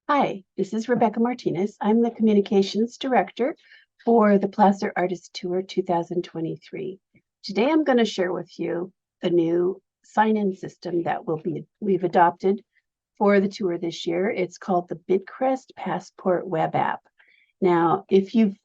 Hi, this is Rebecca Martinez. I'm the Communications Director for the Placer Artist Tour 2023. Today I'm going to share with you a new sign-in system that we've adopted for the tour this year. It's called the Bidcrest Passport web app. Now, if you've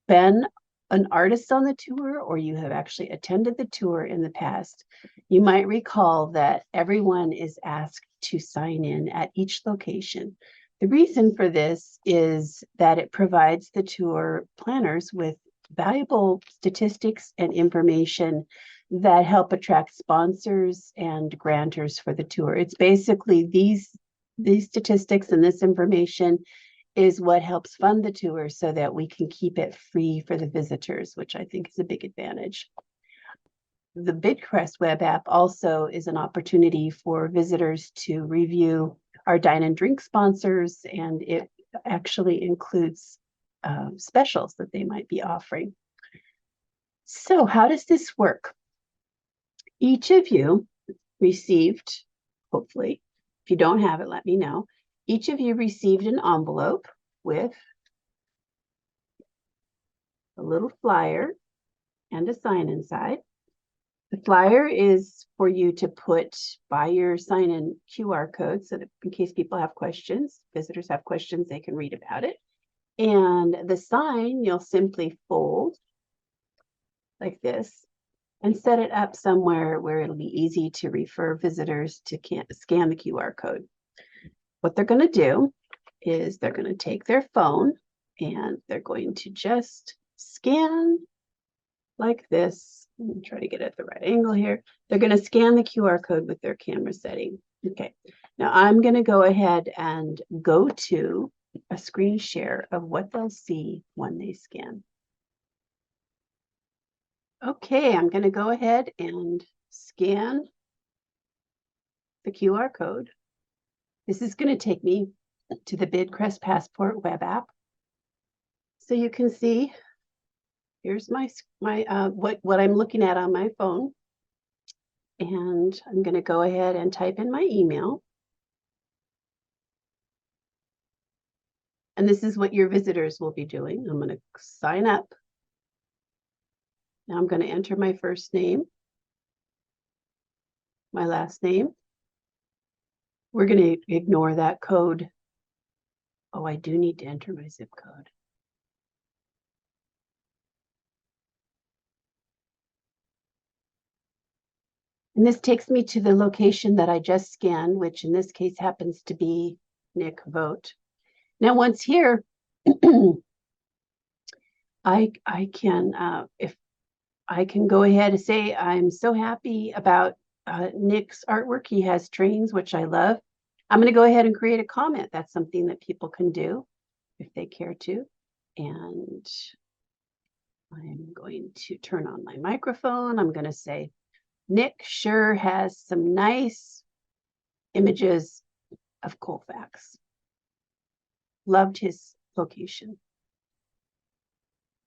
been an artist on the tour or you have actually attended the tour in the past, you might recall that everyone is asked to sign in at each location. The reason for this is that it provides the tour planners with valuable statistics and information that help attract sponsors and grantors for the tour. It's basically these statistics and this information is what helps fund the tour so that we can keep it free for the visitors, which I think is a big advantage. The Bidcrest web app also is an opportunity for visitors to review our dine and drink sponsors, and it actually includes specials that they might be offering. So how does this work? Each of you received, hopefully, if you don't have it, let me know. Each of you received an envelope with a little flyer and a sign inside. The flyer is for you to put by your sign-in QR code so that in case people have questions, visitors have questions, they can read about it. And the sign you'll simply fold like this and set it up somewhere where it'll be easy to refer visitors to scan the QR code. What they're going to do is they're going to take their phone and they're going to just scan like this. Let me try to get it at the right angle here. They're going to scan the QR code with their camera setting. Okay, now I'm going to go ahead and go to a screen share of what they'll see when they scan. Okay, I'm going to go ahead and scan the QR code. This is going to take me to the Bidcrest Passport web app. So you can see, here's what I'm looking at on my phone. And I'm going to go ahead and type in my email. And this is what your visitors will be doing. I'm going to sign up. Now I'm going to enter my first name, my last name. We're going to ignore that code. Oh, I do need to enter my zip code. And this takes me to the location that I just scanned, which in this case happens to be Nick Vogt. Now, once here, I can go ahead and say I'm so happy about Nick's artwork. He has trains, which I love. I'm going to go ahead and create a comment. That's something that people can do if they care to. And I'm going to turn on my microphone. I'm going to say, Nick sure has some nice images of Colfax. Loved his location.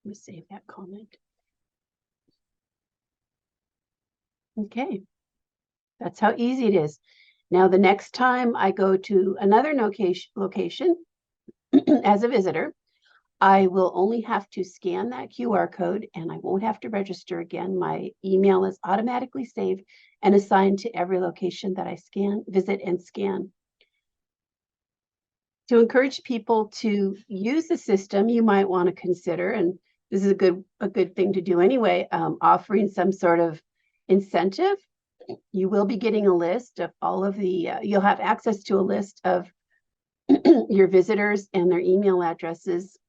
Let me save that comment. Okay, that's how easy it is. Now, the next time I go to another location as a visitor, I will only have to scan that QR code and I won't have to register again. My email is automatically saved and assigned to every location that I visit and scan. To encourage people to use the system, you might want to consider, and this is a good thing to do anyway, offering some sort of incentive. You will be getting a list of all of the, you'll have access to a list of your visitors and their email addresses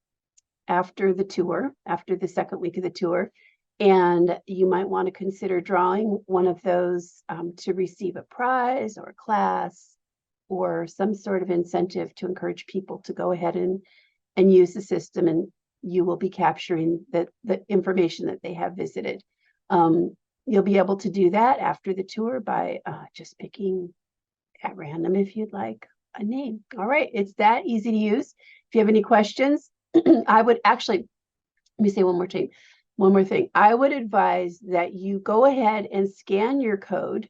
after the tour, after the second week of the tour. And you might want to consider drawing one of those to receive a prize or a class or some sort of incentive to encourage people to go ahead and use the system, and you will be capturing the information that they have visited. You'll be able to do that after the tour by just picking at random, if you'd like, a name. All right, it's that easy to use. If you have any questions, I would actually, let me say one more thing. I would advise that you go ahead and scan your code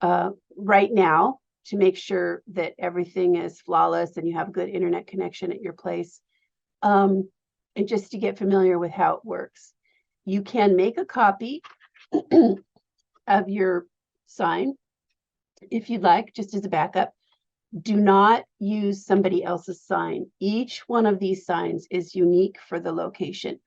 right now to make sure that everything is flawless and you have good internet connection at your place. And just to get familiar with how it works. You can make a copy of your sign if you'd like, just as a backup. Do not use somebody else's sign. Each one of these signs is unique for the location.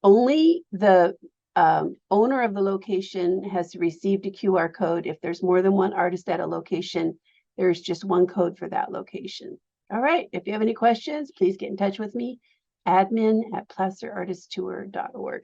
Only the owner of the location has received a QR code. If there's more than one artist at a location, there's just one code for that location. All right, if you have any questions, please get in touch with me, admin@placerartisttour.org.